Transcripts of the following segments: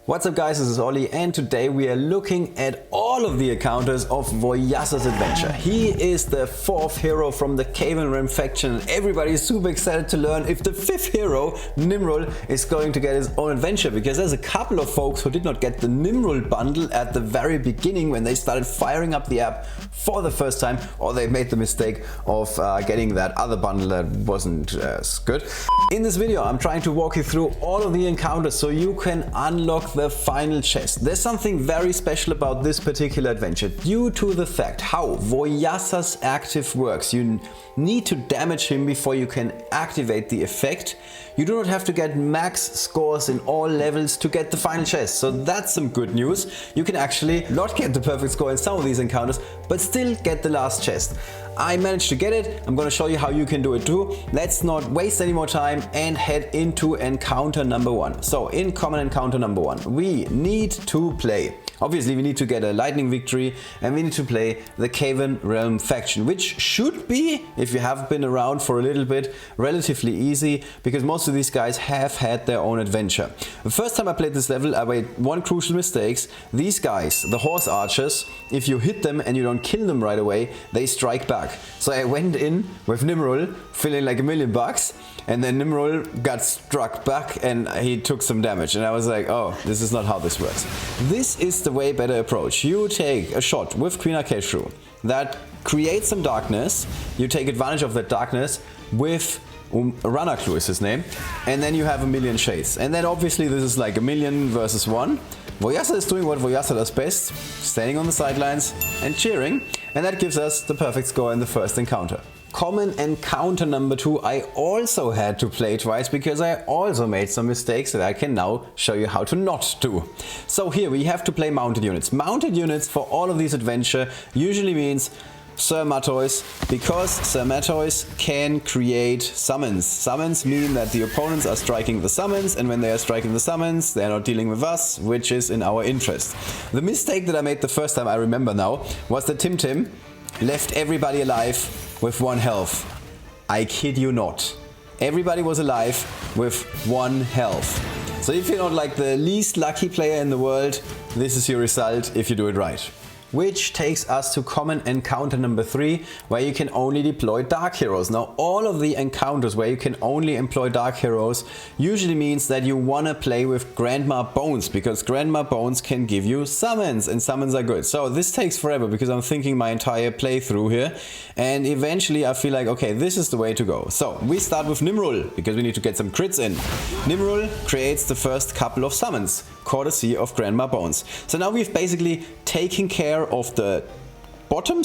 What's up guys, this is Ollie and today we are looking at all of the encounters of Voyassa's adventure. He is the 4th hero from the Cavern Realm faction and everybody is super excited to learn if the 5th hero, Nimrul, is going to get his own adventure, because there's a couple of folks who did not get the Nimrul bundle at the very beginning when they started firing up the app for the first time, or they made the mistake of getting that other bundle that wasn't as good. In this video I'm trying to walk you through all of the encounters so you can unlock the final chest. There's something very special about this particular adventure due to the fact how Voyassa's active works. You need to damage him before you can activate the effect. You do not have to get max scores in all levels to get the final chest, so that's some good news. You can actually not get the perfect score in some of these encounters, but still get the last chest. I managed to get it. I'm going to show you how you can do it too. Let's not waste any more time and head into encounter number 1. So in common encounter number 1, we need to play. Obviously we need to get a lightning victory and we need to play the Cavern Realm faction, which should be, if you have been around for a little bit, relatively easy, because most of these guys have had their own adventure. The first time I played this level I made one crucial mistake. These guys, the horse archers, if you hit them and you don't kill them right away, they strike back. So I went in with Nimrul feeling like $1,000,000, and then Nimrul got struck back and he took some damage, and I was like, oh, this is not how this works. This is the way better approach. You take a shot with Queen Akeshu that creates some darkness, you take advantage of that darkness with Ranaklu is his name, and then you have 1,000,000 shades. And then obviously this is like 1,000,000 versus 1. Voyassa is doing what Voyassa does best, standing on the sidelines and cheering, and that gives us the perfect score in the first encounter. Common encounter number 2 I also had to play twice because I also made some mistakes that I can now show you how to not do. So here we have to play mounted units. Mounted units for all of these adventure usually means Sir Mattois, because Sir Mattois can create summons. Summons mean that the opponents are striking the summons, and when they are striking the summons, they are not dealing with us, which is in our interest. The mistake that I made the first time, I remember now, was that Tim left everybody alive with 1 health. I kid you not. Everybody was alive with 1 health. So if you're not like the least lucky player in the world, this is your result if you do it right. Which takes us to common encounter number 3, where you can only deploy dark heroes. Now all of the encounters where you can only employ dark heroes usually means that you want to play with Grandma Bones, because Grandma Bones can give you summons, and summons are good. So this takes forever because I'm thinking my entire playthrough here, and eventually I feel like, okay, this is the way to go. So we start with Nimrul because we need to get some crits in. Nimrul creates the first couple of summons, courtesy of Grandma Bones. So now we've basically taken care of the bottom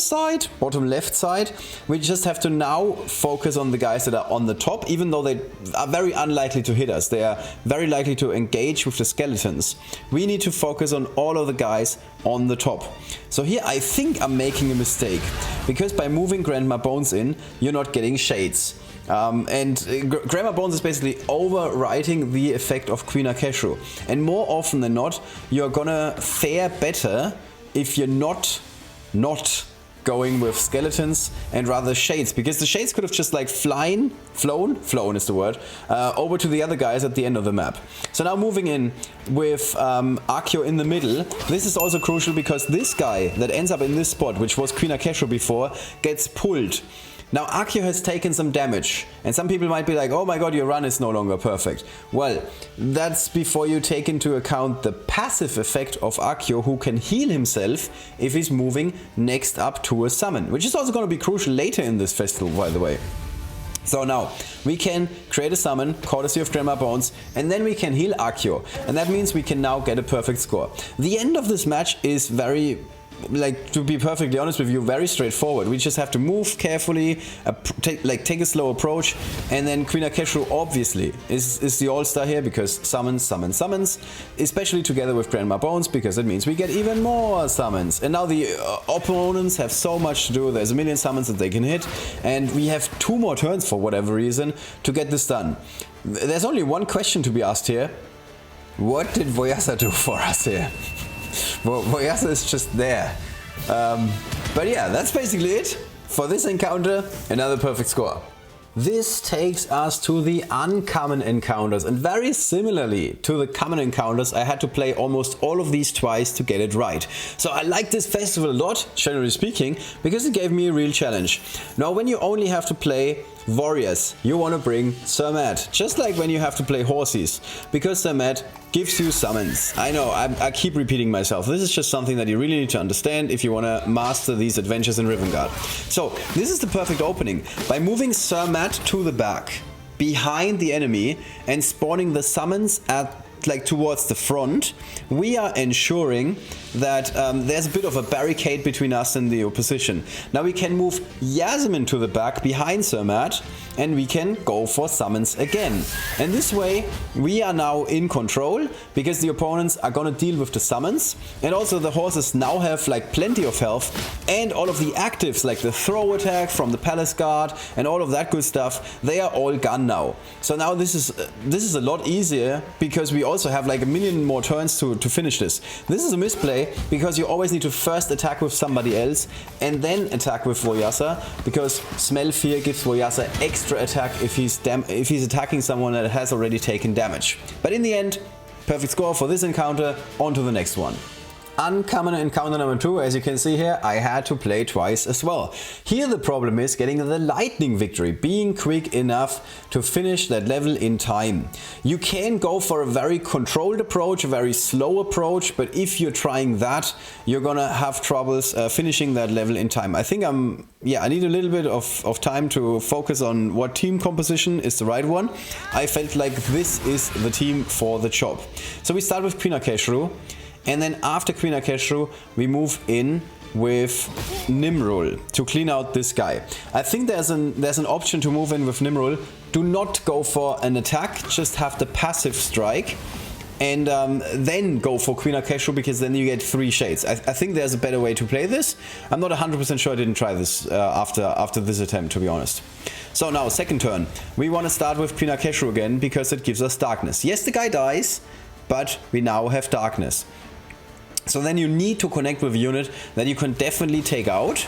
left side. We just have to now focus on the guys that are on the top, even though they are very unlikely to hit us. They are very likely to engage with the skeletons. We need to focus on all of the guys on the top. So here I think I'm making a mistake, because by moving Grandma Bones in, you're not getting shades. Grandma Bones is basically overwriting the effect of Queen Akeshu. And more often than not, you're gonna fare better if you're not going with skeletons and rather shades, because the shades could have just like flown is the word, over to the other guys at the end of the map. So now moving in with Akio in the middle. This is also crucial because this guy that ends up in this spot, which was Queen Akeshu before, gets pulled. Now Akio has taken some damage, and some people might be like, oh my god, your run is no longer perfect. Well, that's before you take into account the passive effect of Akio, who can heal himself if he's moving next up to a summon, which is also going to be crucial later in this festival, by the way. So now we can create a summon, courtesy of Grandma Bones, and then we can heal Akio, and that means we can now get a perfect score. The end of this match is very, like, to be perfectly honest with you, very straightforward. We just have to move carefully, take a slow approach, and then Queen Akeshu obviously is the all-star here, because summons, especially together with Grandma Bones, because it means we get even more summons. And now the opponents have so much to do. There's 1,000,000 summons that they can hit, and we have 2 more turns for whatever reason to get this done. There's only one question to be asked here. What did Voyassa do for us here? Well, Voyassa is just there. But yeah, that's basically it for this encounter. Another perfect score. This takes us to the uncommon encounters, and very similarly to the common encounters, I had to play almost all of these twice to get it right. So I like this festival a lot, generally speaking, because it gave me a real challenge. Now when you only have to play warriors, you want to bring Sir Matt, just like when you have to play horses, because Sir Matt gives you summons. I know, I keep repeating myself. This is just something that you really need to understand if you want to master these adventures in Rivengard. So this is the perfect opening. By moving Sir Matt to the back, behind the enemy, and spawning the summons at towards the front, we are ensuring that there's a bit of a barricade between us and the opposition. Now we can move Yasmin to the back behind Sir Matt, and we can go for summons again. And this way we are now in control, because the opponents are gonna deal with the summons, and also the horses now have plenty of health, and all of the actives like the throw attack from the palace guard and all of that good stuff, they are all gone now. So now this is a lot easier, because we also have a million more turns to finish this. This is a misplay, because you always need to first attack with somebody else and then attack with Voyassa, because Smell Fear gives Voyassa extra attack if he's attacking someone that has already taken damage. But in the end, perfect score for this encounter. On to the next one. Uncommon encounter number 2, as you can see here, I had to play twice as well. Here the problem is getting the lightning victory, being quick enough to finish that level in time. You can go for a very controlled approach, a very slow approach, but if you're trying that, you're gonna have troubles finishing that level in time. I think I need a little bit of time to focus on what team composition is the right one. I felt like this is the team for the job. So we start with Queen Akeshru. And then after Queen Akeshru, we move in with Nimrul to clean out this guy. I think there's an option to move in with Nimrul. Do not go for an attack, just have the passive strike. And then go for Queen Akeshru, because then you get 3 shades. I think there's a better way to play this. I'm not 100% sure I didn't try this after this attempt, to be honest. So now, second turn. We want to start with Queen Akeshru again, because it gives us darkness. Yes, the guy dies, but we now have darkness. So then you need to connect with a unit that you can definitely take out.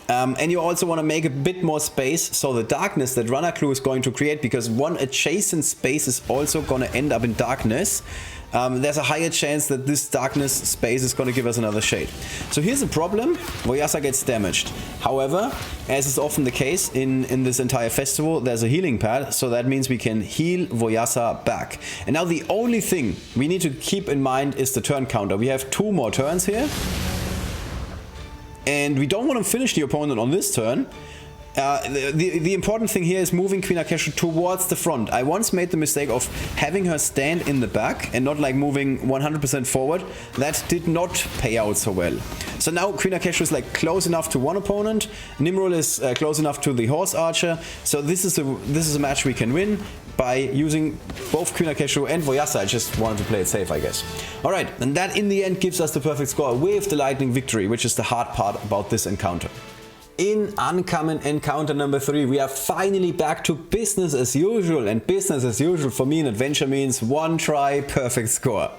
And you also want to make a bit more space, so the darkness that Runner Clue is going to create, because one adjacent space is also going to end up in darkness. There's a higher chance that this darkness space is going to give us another shade. So here's the problem: Voyassa gets damaged. However, as is often the case in this entire festival, there's a healing pad, so that means we can heal Voyassa back. And now the only thing we need to keep in mind is the turn counter. We have 2 more turns here, and we don't want to finish the opponent on this turn. The important thing here is moving Queen Akeshru towards the front. I once made the mistake of having her stand in the back and not moving 100% forward. That did not pay out so well. So now Queen Akeshru is close enough to one opponent. Nimrul is close enough to the horse archer. So this is a match we can win by using both Queen Akeshru and Voyassa. I just wanted to play it safe, I guess. Alright, and that in the end gives us the perfect score with the lightning victory, which is the hard part about this encounter. In uncommon encounter number 3, we are finally back to business as usual, and business as usual for me in adventure means 1 try, perfect score.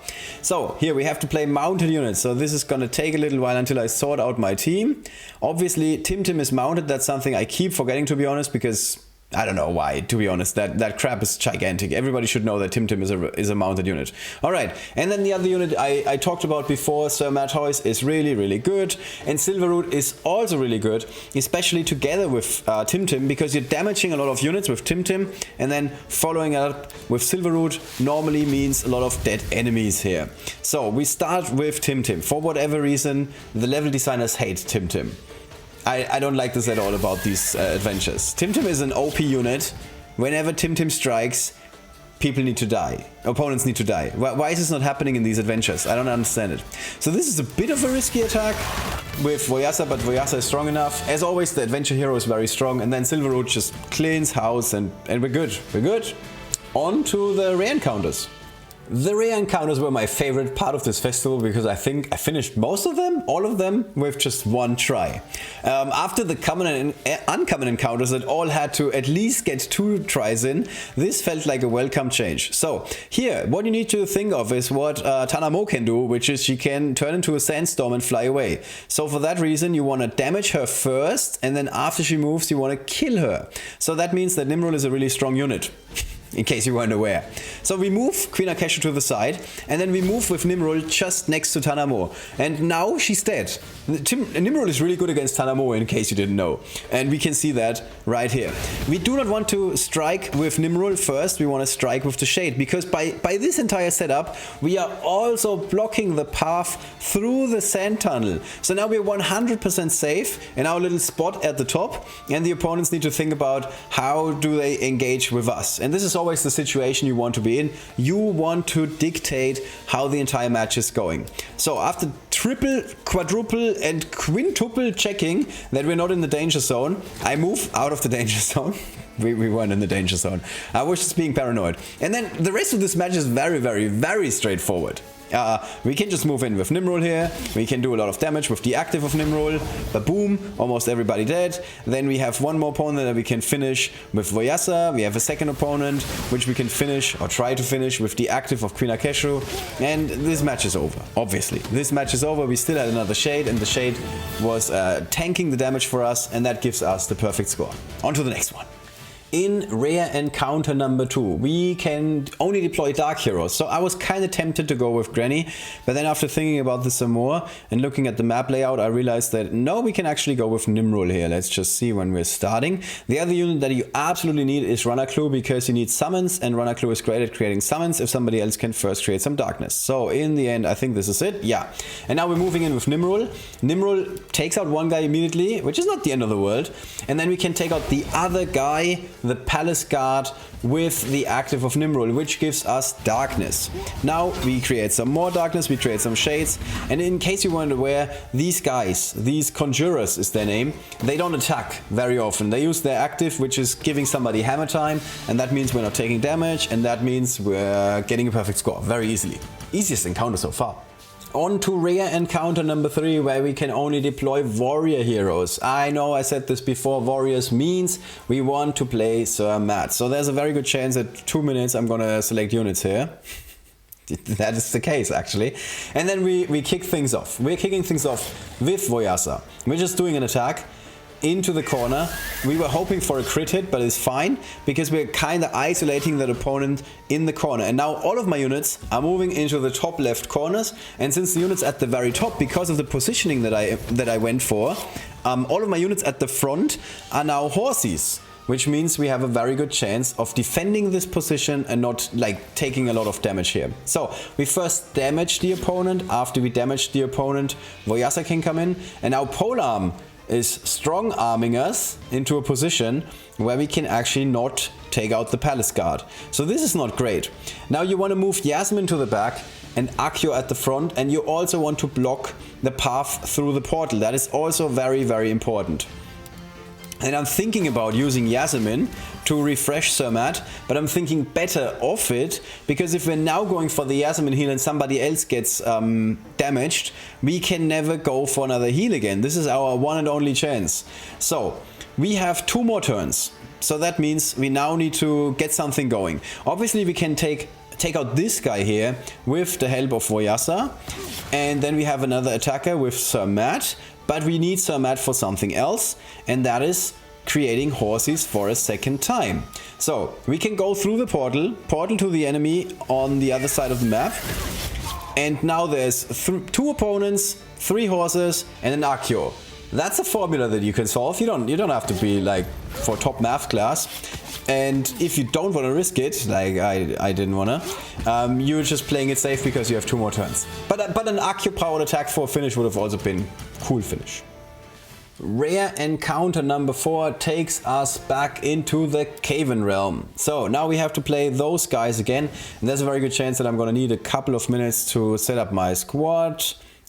So here we have to play mounted units, so this is gonna take a little while until I sort out my team. Obviously Tim is mounted. That's something I keep forgetting, to be honest, because I don't know why, to be honest. That crap is gigantic. Everybody should know that Tim is a mounted unit. Alright, and then the other unit I talked about before, Sir Matthäus, is really good. And Silverroot is also really good, especially together with Tim, because you're damaging a lot of units with Tim, and then following up with Silverroot normally means a lot of dead enemies here. So we start with Tim. For whatever reason, the level designers hate Tim. I don't like this at all about these adventures. Tim is an OP unit. Whenever Tim strikes, people need to die. Opponents need to die. Why is this not happening in these adventures? I don't understand it. So this is a bit of a risky attack with Voyassa, but Voyassa is strong enough. As always, the adventure hero is very strong, and then Silverroot just cleans house, and we're good. We're good. On to the rare encounters. The rare encounters were my favorite part of this festival because I think I finished most of them, all of them, with just one try. After the common and uncommon encounters that all had to at least get 2 tries in, this felt like a welcome change. So here, what you need to think of is what Tanamo can do, which is she can turn into a sandstorm and fly away. So for that reason, you want to damage her first, and then after she moves, you want to kill her. So that means that Nimrod is a really strong unit. In case you weren't aware. So we move Queen Akesha to the side, and then we move with Nimrod just next to Tanamo. And now she's dead. Nimrod is really good against Tanamo, in case you didn't know. And we can see that right here. We do not want to strike with Nimrod first, we want to strike with the Shade, because by this entire setup, we are also blocking the path through the sand tunnel. So now we're 100% safe in our little spot at the top, and the opponents need to think about how do they engage with us. And this is always the situation you want to be in. You want to dictate how the entire match is going. So after triple, quadruple and quintuple checking that we're not in the danger zone, I move out of the danger zone. We weren't in the danger zone. I was just being paranoid. And then the rest of this match is very straightforward. We can just move in with Nimrod here. We can do a lot of damage with the active of Nimrod. Boom, almost everybody dead. Then we have one more opponent that we can finish with Voyassa. We have a second opponent which we can finish or try to finish with the active of Queen Akesha. And this match is over, obviously. This match is over. We still had another Shade, and the Shade was tanking the damage for us, and that gives us the perfect score. On to the next one. In rare encounter number 2, we can only deploy Dark Heroes. So I was kind of tempted to go with Granny, but then after thinking about this some more and looking at the map layout, I realized that no, we can actually go with Nimrod here. Let's just see when we're starting. The other unit that you absolutely need is Runner Clue, because you need summons, and Runner Clue is great at creating summons if somebody else can first create some darkness. So in the end, I think this is it. Yeah. And now we're moving in with Nimrod. Nimrod takes out one guy immediately, which is not the end of the world. And then we can take out the other guy, the Palace Guard, with the active of Nimrod, which gives us darkness. Now we create some more darkness, we create some shades, and in case you weren't aware, these guys, these conjurers is their name, they don't attack very often. They use their active, which is giving somebody hammer time, and that means we're not taking damage, and that means we're getting a perfect score very easily. Easiest encounter so far. On to rare encounter number 3, where we can only deploy warrior heroes. I know I said this before, warriors means we want to play Sir Matt. So there's a very good chance that 2 minutes I'm gonna select units here. That is the case, actually. And then we kick things off. We're kicking things off with Voyassa. We're just doing an attack into the corner. We were hoping for a crit hit, but it's fine because we're kind of isolating that opponent in the corner. And now all of my units are moving into the top left corners, and since the units at the very top, because of the positioning that I went for, all of my units at the front are now horses, which means we have a very good chance of defending this position and not like taking a lot of damage here. So we first damage the opponent. After we damage the opponent, Voyassa can come in, and now Polearm is strong arming us into a position where we can actually not take out the Palace Guard. So this is not great. Now you want to move Yasmin to the back and Akio at the front, and you also want to block the path through the portal. That is also very important. And I'm thinking about using Yasmin to refresh Sir Matt, but I'm thinking better of it, because if we're now going for the Yasmin heal and somebody else gets damaged, we can never go for another heal again. This is our one and only chance. So we have 2 more turns. So that means we now need to get something going. Obviously we can take out this guy here with the help of Voyassa, and then we have another attacker with Sir Matt. But we need Sir Matt for something else, and that is creating horses for a second time. So we can go through the portal to the enemy on the other side of the map. And now there's 2 opponents, 3 horses, and an Akio. That's a formula that you can solve. You don't have to be like for top math class. And if you don't want to risk it, like I didn't want to, you're just playing it safe because you have 2 more turns. But an Akio powered attack for a finish would have also been cool finish. Rare encounter number 4 takes us back into the Cavern Realm. So now we have to play those guys again. And there's a very good chance that I'm going to need a couple of minutes to set up my squad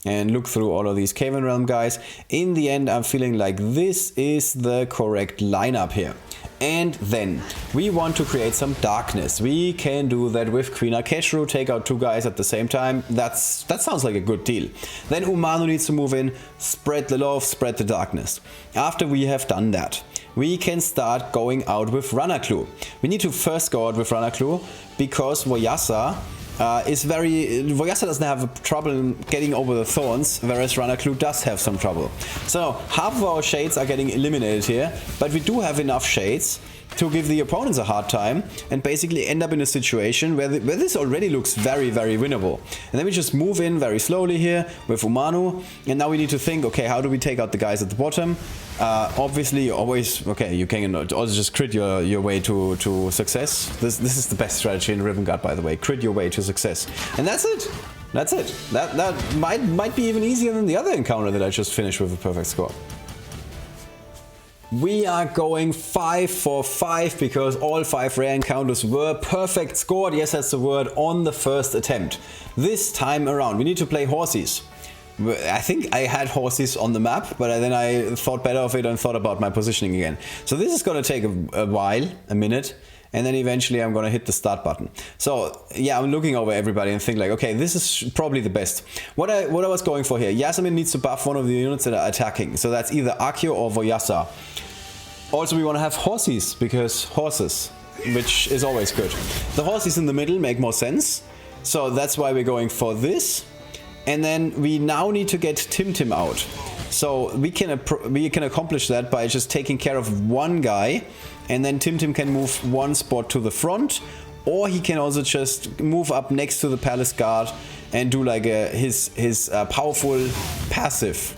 and look through all of these Cavern Realm guys. In the end, I'm feeling like this is the correct lineup here. And then we want to create some darkness. We can do that with Queen Akeshru, take out 2 guys at the same time. That sounds like a good deal. Then Umanu needs to move in, spread the love, spread the darkness. After we have done that, we can start going out with Ranaklu. We need to first go out with Ranaklu because Voyassa Voyassa doesn't have trouble getting over the thorns, whereas Ranaklu does have some trouble. So half of our shades are getting eliminated here, but we do have enough shades to give the opponents a hard time and basically end up in a situation where this already looks very, very winnable. And then we just move in very slowly here with Umanu, and now we need to think, okay, how do we take out the guys at the bottom? Obviously, always, okay, you can also just crit your way to success. This is the best strategy in Riven Guard, by the way. Crit your way to success. And that's it. That's it. That might be even easier than the other encounter that I just finished with a perfect score. We are going 5 for 5 because all 5 rare encounters were perfect scored. Yes, that's the word, on the first attempt. This time around, we need to play horses. I think I had horses on the map, but then I thought better of it and thought about my positioning again. So this is going to take a while, a minute, and then eventually I'm going to hit the start button. So yeah, I'm looking over everybody and think like, okay, this is probably the best. What I was going for here, Yasmin needs to buff one of the units that are attacking. So that's either Akio or Voyassa. Also, we want to have horses, because horses, which is always good. The horses in the middle make more sense. So that's why we're going for this. And then we now need to get Tim out. So we can accomplish that by just taking care of one guy, and then Tim can move one spot to the front, or he can also just move up next to the palace guard and do like his powerful passive.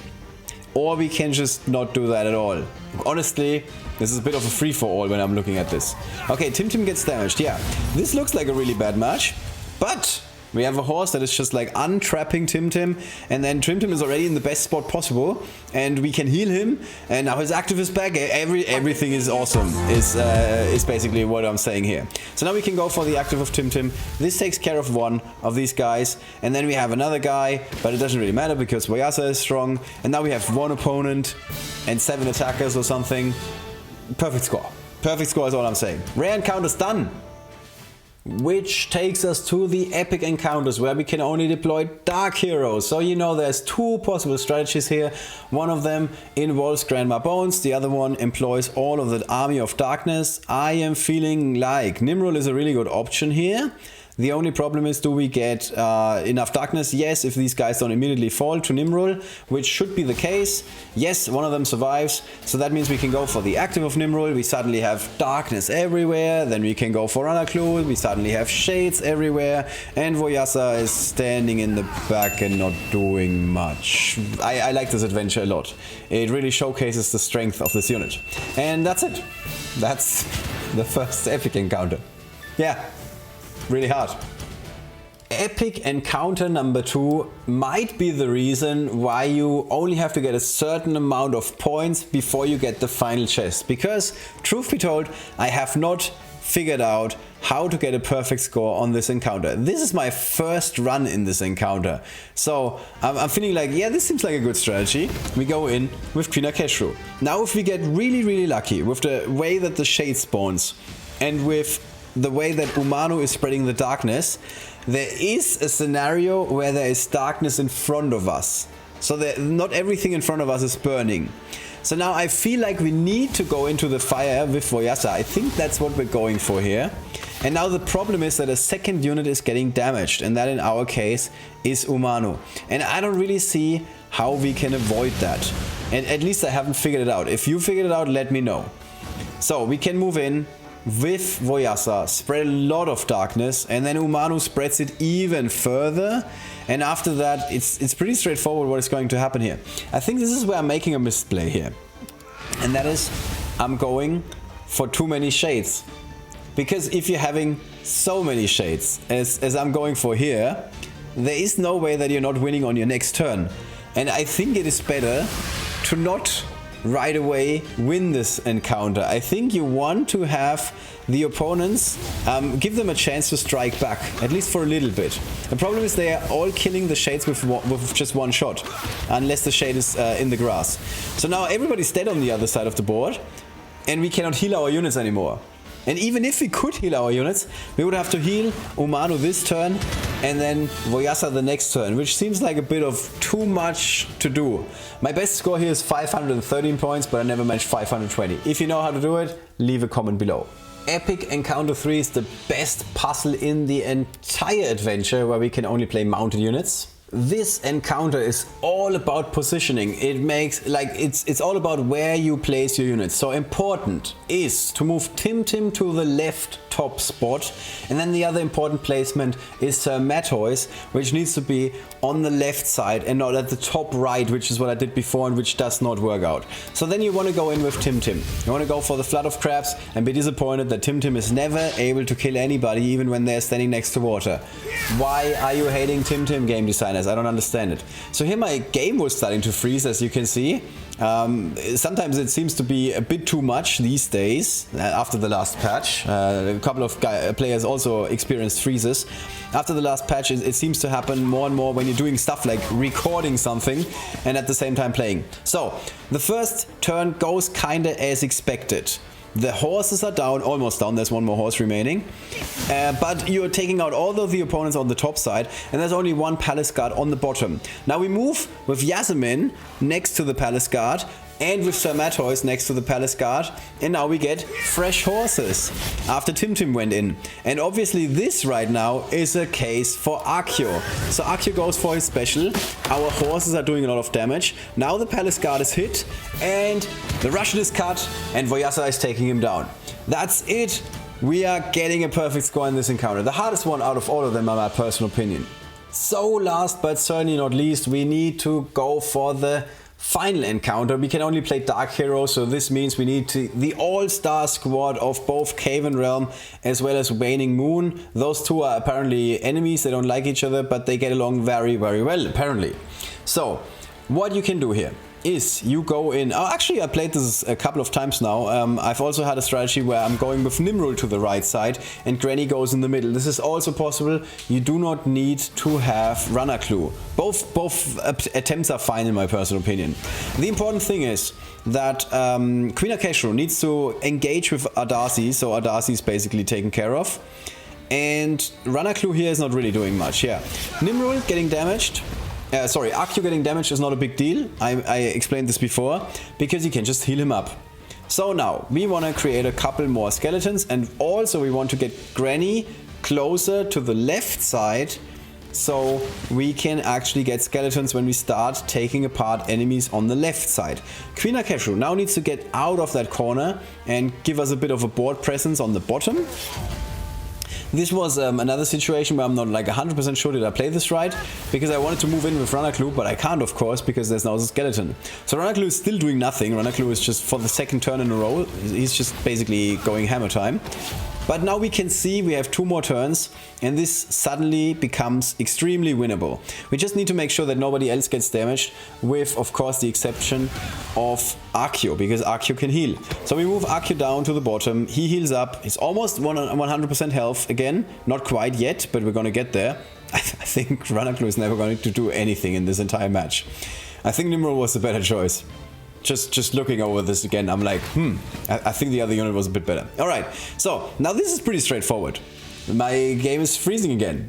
Or we can just not do that at all. Honestly, this is a bit of a free-for-all when I'm looking at this. Okay, Tim gets damaged. Yeah, this looks like a really bad match, but we have a horse that is just like untrapping Tim, and then Tim is already in the best spot possible, and we can heal him, and now his active is back. Everything is awesome, is basically what I'm saying here. So now we can go for the active of Tim. This takes care of one of these guys, and then we have another guy, but it doesn't really matter because Voyassa is strong, and now we have one opponent and 7 attackers or something. Perfect score. Perfect score is all I'm saying. Rare encounters done. Which takes us to the epic encounters where we can only deploy dark heroes. So you know there's 2 possible strategies here. One of them involves Grandma Bones, the other one employs all of that army of darkness. I am feeling like Nimrod is a really good option here. The only problem is, do we get enough darkness? Yes, if these guys don't immediately fall to Nimrod, which should be the case. Yes, one of them survives, so that means we can go for the active of Nimrod. We suddenly have darkness everywhere. Then we can go for Ranaklu. We suddenly have shades everywhere. And Voyassa is standing in the back and not doing much. I like this adventure a lot. It really showcases the strength of this unit. And that's it. That's the first epic encounter. Yeah. Really hard. Epic encounter number 2 might be the reason why you only have to get a certain amount of points before you get the final chest. Because, truth be told, I have not figured out how to get a perfect score on this encounter. This is my first run in this encounter. So I'm feeling like, yeah, this seems like a good strategy. We go in with Queen Akeshru. Now if we get really lucky with the way that the shade spawns and with the way that Umanu is spreading the darkness, there is a scenario where there is darkness in front of us. So that not everything in front of us is burning. So now I feel like we need to go into the fire with Voyassa. I think that's what we're going for here. And now the problem is that a second unit is getting damaged, and that in our case is Umanu. And I don't really see how we can avoid that. And at least I haven't figured it out. If you figured it out, let me know. So we can move in with Voyassa, spread a lot of darkness, and then Umanu spreads it even further. And after that, it's pretty straightforward what is going to happen here. I think this is where I'm making a misplay here. And that is, I'm going for too many shades. Because if you're having so many shades, as I'm going for here, there is no way that you're not winning on your next turn. And I think it is better to not right away win this encounter. I think you want to have the opponents give them a chance to strike back, at least for a little bit. The problem is they are all killing the shades with just one shot, unless the shade is in the grass. So now everybody's dead on the other side of the board. and we cannot heal our units anymore. And even if we could heal our units, we would have to heal Umanu this turn and then Voyassa the next turn, which seems like a bit of too much to do. My best score here is 513 points, but I never managed 520. If you know how to do it, leave a comment below. Epic Encounter 3 is the best puzzle in the entire adventure where we can only play mounted units. This encounter is all about positioning. It makes it's all about where you place your units. So important is to move Tim to the left top spot, and then the other important placement is Sir Mattoy's, which needs to be on the left side and not at the top right, which is what I did before and which does not work out. So then you want to go in with Tim. You want to go for the Flood of Crabs and be disappointed that Tim is never able to kill anybody even when they're standing next to water. Why are you hating Tim, game designers? I don't understand it. So here my game was starting to freeze, as you can see. Sometimes it seems to be a bit too much these days after the last patch. A couple of players also experienced freezes. After the last patch, it seems to happen more and more when you're doing stuff like recording something and at the same time playing. So the first turn goes kinda as expected. The horses are down, almost down, there's one more horse remaining. But you're taking out all of the opponents on the top side, and there's only one palace guard on the bottom. Now we move with Yasmin next to the palace guard, and with Sir Mattoy's next to the palace guard, and now we get fresh horses after Tim went in. And obviously this right now is a case for Accio. So Accio goes for his special. Our horses are doing a lot of damage. Now the palace guard is hit, and the Russian is cut, and Voyassa is taking him down. That's it. We are getting a perfect score in this encounter. The hardest one out of all of them, in my personal opinion. So last but certainly not least, we need to go for the final encounter. We can only play Dark Hero, so this means we need the all-star squad of both Cavern Realm as well as Waning Moon. Those two are apparently enemies, they don't like each other, but they get along very, very well, apparently. So, what you can do here is you go in. Oh, actually, I played this a couple of times now. I've also had a strategy where I'm going with Nimrul to the right side and Granny goes in the middle. This is also possible. You do not need to have runner clue. Both attempts are fine in my personal opinion. The important thing is that Queen Akeshru needs to engage with Adasi, so Adasi is basically taken care of. And runner clue here is not really doing much. Yeah, Nimrul getting damaged. Accio getting damaged is not a big deal. I explained this before, because you can just heal him up. So now we want to create a couple more skeletons, and also we want to get Granny closer to the left side so we can actually get skeletons when we start taking apart enemies on the left side. Queen Akeshru now needs to get out of that corner and give us a bit of a board presence on the bottom. This was another situation where I'm not like 100% sure did I play this right, because I wanted to move in with Runner Clue, but I can't, of course, because there's now a skeleton. So Runner Clue is still doing nothing. Runner Clue is just for the second turn in a row. He's just basically going hammer time. But now we can see we have 2 more turns, and this suddenly becomes extremely winnable. We just need to make sure that nobody else gets damaged, with, of course, the exception of Accio, because Accio can heal. So we move Accio down to the bottom. He heals up. He's almost 100% health again. Not quite yet, but we're going to get there. I think Runner Clue is never going to do anything in this entire match. I think Nimrod was the better choice. Just looking over this again, I'm like, I think the other unit was a bit better. Alright, so now this is pretty straightforward. My game is freezing again.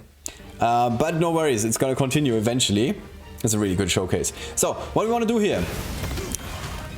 But no worries, it's gonna continue eventually. It's a really good showcase. So, what we want to do here.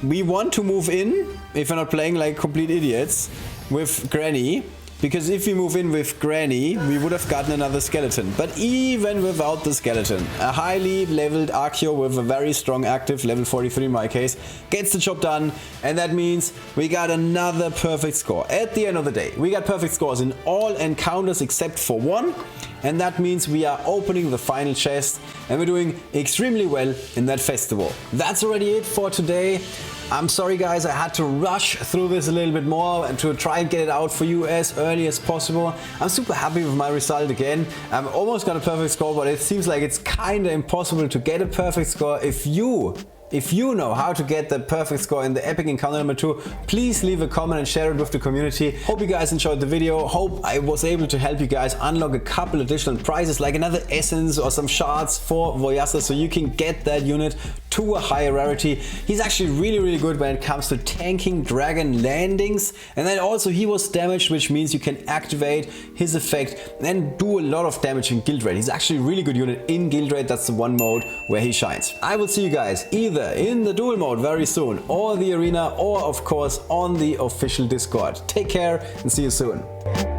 We want to move in, if we're not playing like complete idiots, with Granny. Because if we move in with Granny, we would have gotten another skeleton. But even without the skeleton, a highly leveled Accio with a very strong active, level 43 in my case, gets the job done. And that means we got another perfect score. At the end of the day, we got perfect scores in all encounters except for one. And that means we are opening the final chest and we're doing extremely well in that festival. That's already it for today. I'm sorry guys, I had to rush through this a little bit more and to try and get it out for you as early as possible. I'm super happy with my result again. I've almost got a perfect score, but it seems like it's kinda impossible to get a perfect score if you If you know how to get the perfect score in the epic encounter number 2, please leave a comment and share it with the community. Hope you guys enjoyed the video. Hope I was able to help you guys unlock a couple additional prizes like another essence or some shards for Voyassa, so you can get that unit to a higher rarity. He's actually really good when it comes to tanking dragon landings, and then also he was damaged, which means you can activate his effect and do a lot of damage in guild raid. He's actually a really good unit in guild raid. That's the one mode where he shines. I will see you guys either in the duel mode very soon, or the arena, or of course on the official Discord. Take care and see you soon.